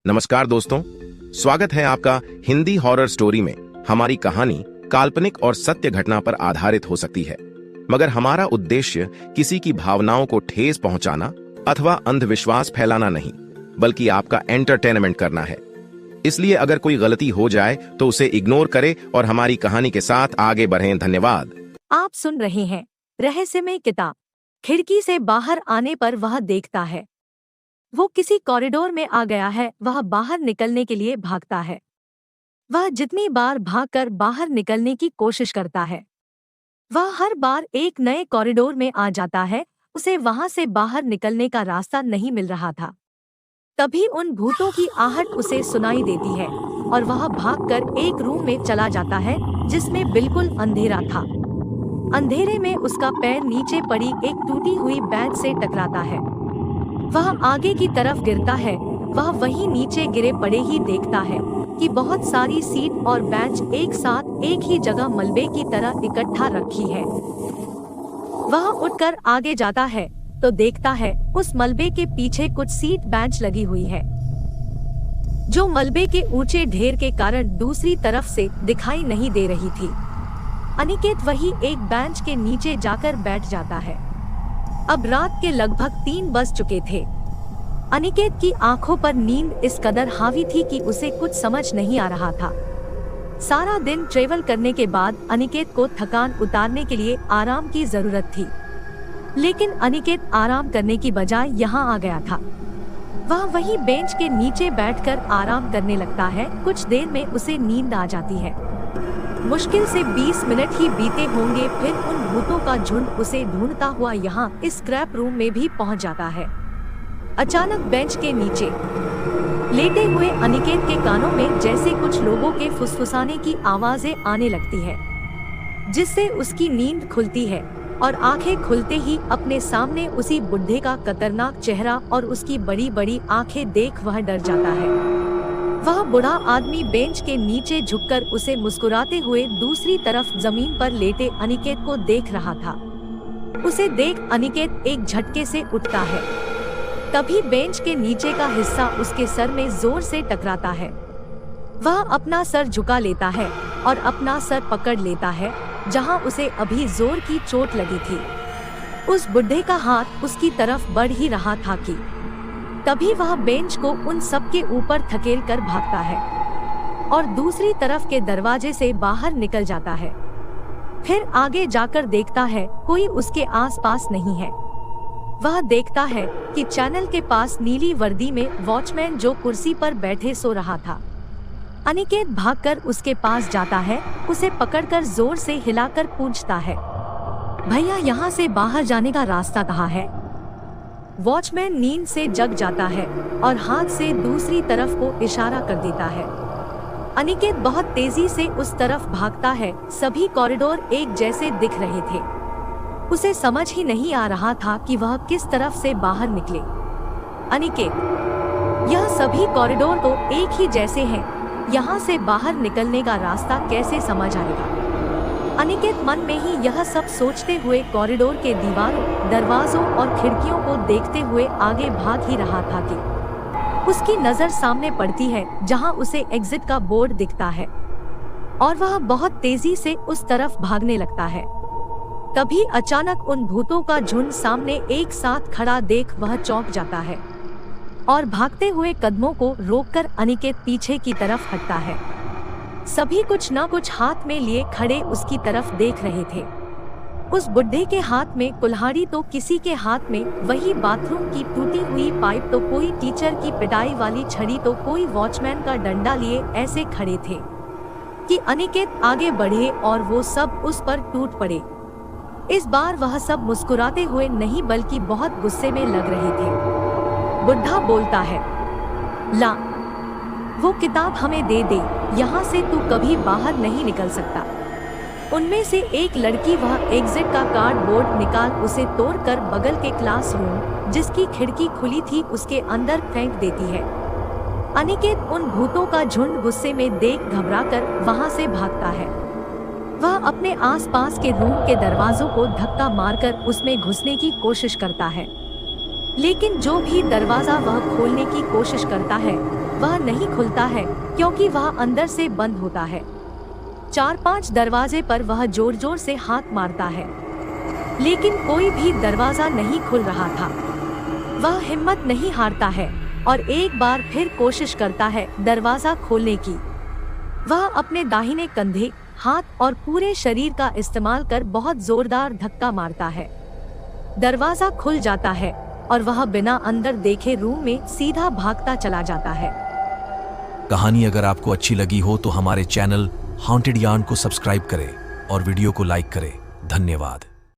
नमस्कार दोस्तों, स्वागत है आपका हिंदी हॉरर स्टोरी में। हमारी कहानी काल्पनिक और सत्य घटना पर आधारित हो सकती है, मगर हमारा उद्देश्य किसी की भावनाओं को ठेस पहुंचाना अथवा अंधविश्वास फैलाना नहीं, बल्कि आपका एंटरटेनमेंट करना है। इसलिए अगर कोई गलती हो जाए तो उसे इग्नोर करें और हमारी कहानी के साथ आगे बढ़ें। धन्यवाद। आप सुन रहे हैं रहस्यमय किताब। खिड़की से बाहर आने पर वह देखता है वो किसी कॉरिडोर में आ गया है। वह बाहर निकलने के लिए भागता है। वह जितनी बार भागकर बाहर निकलने की कोशिश करता है, वह हर बार एक नए कॉरिडोर में आ जाता है। उसे वहां से बाहर निकलने का रास्ता नहीं मिल रहा था। तभी उन भूतों की आहट उसे सुनाई देती है और वह भागकर एक रूम में चला जाता है जिसमें बिल्कुल अंधेरा था। अंधेरे में उसका पैर नीचे पड़ी एक टूटी हुई बेंच से टकराता है। वह आगे की तरफ गिरता है। वह वहीं नीचे गिरे पड़े ही देखता है कि बहुत सारी सीट और बेंच एक साथ एक ही जगह मलबे की तरह इकट्ठा रखी है। वह उठकर आगे जाता है तो देखता है उस मलबे के पीछे कुछ सीट बेंच लगी हुई है, जो मलबे के ऊंचे ढेर के कारण दूसरी तरफ से दिखाई नहीं दे रही थी। अनिकेत वही एक बेंच के नीचे जाकर बैठ जाता है। अब रात के लगभग 3 बज चुके थे। अनिकेत की आंखों पर नींद इस कदर हावी थी कि उसे कुछ समझ नहीं आ रहा था। सारा दिन ट्रेवल करने के बाद अनिकेत को थकान उतारने के लिए आराम की जरूरत थी, लेकिन अनिकेत आराम करने की बजाय यहाँ आ गया था। वह वहीं बेंच के नीचे बैठकर आराम करने लगता है। कुछ देर में उसे नींद आ जाती है। मुश्किल से 20 मिनट ही बीते होंगे, फिर उन भूतों का झुंड उसे ढूंढता हुआ यहाँ इस स्क्रैप रूम में भी पहुँच जाता है। अचानक बेंच के नीचे लेटे हुए अनिकेत के कानों में जैसे कुछ लोगों के फुसफुसाने की आवाजें आने लगती है, जिससे उसकी नींद खुलती है और आंखें खुलते ही अपने सामने उसी बुढ़े का खतरनाक चेहरा और उसकी बड़ी बड़ी आंखें देख वह डर जाता है। वह बूढ़ा आदमी बेंच के नीचे झुककर उसे मुस्कुराते हुए दूसरी तरफ जमीन पर लेटे अनिकेत को देख रहा था। उसे देख अनिकेत एक झटके से उठता है। तभी बेंच के नीचे का हिस्सा उसके सर में जोर से टकराता है। वह अपना सर झुका लेता है और अपना सर पकड़ लेता है जहां उसे अभी जोर की चोट लगी थी। उस बुढ़े का हाथ उसकी तरफ बढ़ ही रहा था कि तभी वह बेंच को उन सब के ऊपर धकेल कर भागता है और दूसरी तरफ के दरवाजे से बाहर निकल जाता है। फिर आगे जाकर देखता है कोई उसके आसपास नहीं है। वह देखता है कि चैनल के पास नीली वर्दी में वॉचमैन जो कुर्सी पर बैठे सो रहा था। अनिकेत भागकर उसके पास जाता है, उसे पकड़कर जोर से हिलाकर पूछता है, भैया यहाँ से बाहर जाने का रास्ता कहाँ है? वॉचमैन नींद से जग जाता है और हाथ से दूसरी तरफ को इशारा कर देता है। अनिकेत बहुत तेजी से उस तरफ भागता है। सभी कॉरिडोर एक जैसे दिख रहे थे। उसे समझ ही नहीं आ रहा था कि वह किस तरफ से बाहर निकले। अनिकेत, यह सभी कॉरिडोर तो एक ही जैसे हैं, यहाँ से बाहर निकलने का रास्ता कैसे समझ आएगा? अनिकेत मन में ही यह सब सोचते हुए कॉरिडोर के दीवारों, दरवाजों और खिड़कियों को देखते हुए आगे भाग ही रहा था कि उसकी नजर सामने पड़ती है जहां उसे एग्जिट का बोर्ड दिखता है और वह बहुत तेजी से उस तरफ भागने लगता है। तभी अचानक उन भूतों का झुंड सामने एक साथ खड़ा देख वह चौंक जाता है और भागते हुए कदमों को रोककर अनिकेत पीछे की तरफ हटता है। सभी कुछ न कुछ हाथ में लिए खड़े उसकी तरफ देख रहे थे। उस बुढ़े के हाथ में कुल्हाड़ी तो किसी के हाथ में वही बाथरूम की टूटी हुई पाइप तो कोई टीचर की पिटाई वाली छड़ी तो कोई वॉचमैन का डंडा लिए ऐसे खड़े थे कि अनिकेत आगे बढ़े और वो सब उस पर टूट पड़े। इस बार वह सब मुस्कुराते हुए नहीं बल्कि बहुत गुस्से में लग रहे थे। बुढ़ा बोलता है, ला वो किताब हमें दे दे, यहाँ से तू कभी बाहर नहीं निकल सकता। उनमें से एक लड़की वह एग्जिट का कार्डबोर्ड निकाल उसे तोड़कर बगल के क्लासरूम जिसकी खिड़की खुली थी उसके अंदर फेंक देती है। अनिकेत उन भूतों का झुंड गुस्से में देख घबराकर वहां से भागता है। वह अपने आसपास के रूम के दरवाजों को धक्का मारकर उसमें घुसने की कोशिश करता है, लेकिन जो भी दरवाजा वह खोलने की कोशिश करता है वह नहीं खुलता है क्योंकि वह अंदर से बंद होता है। 4-5 दरवाजे पर वह जोर जोर से हाथ मारता है, लेकिन कोई भी दरवाजा नहीं खुल रहा था। वह हिम्मत नहीं हारता है और एक बार फिर कोशिश करता है दरवाजा खोलने की। वह अपने दाहिने कंधे, हाथ और पूरे शरीर का इस्तेमाल कर बहुत जोरदार धक्का मारता है। दरवाजा खुल जाता है और वह बिना अंदर देखे रूम में सीधा भागता चला जाता है। कहानी अगर आपको अच्छी लगी हो तो हमारे चैनल हॉन्टेड यार्न को सब्सक्राइब करें और वीडियो को लाइक करें। धन्यवाद।